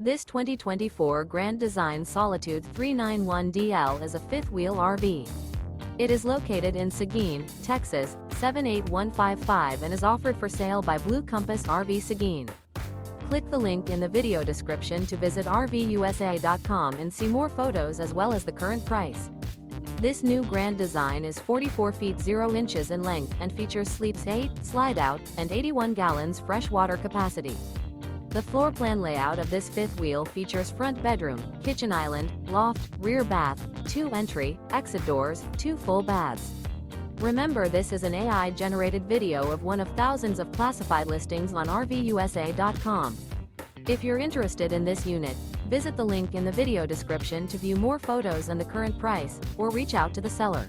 This 2024 Grand Design Solitude 391DL is a fifth-wheel RV. It is located in Seguin, Texas, 78155 and is offered for sale by Blue Compass RV Seguin. Click the link in the video description to visit RVUSA.com and see more photos as well as the current price. This new Grand Design is 44 feet 0 inches in length and features sleeps 8, slide-out, and 81 gallons fresh water capacity. The floor plan layout of this fifth wheel features front bedroom, kitchen island, loft, rear bath, 2 entry, exit doors, 2 full baths. Remember, this is an AI-generated video of one of thousands of classified listings on RVUSA.com. If you're interested in this unit, visit the link in the video description to view more photos and the current price, or reach out to the seller.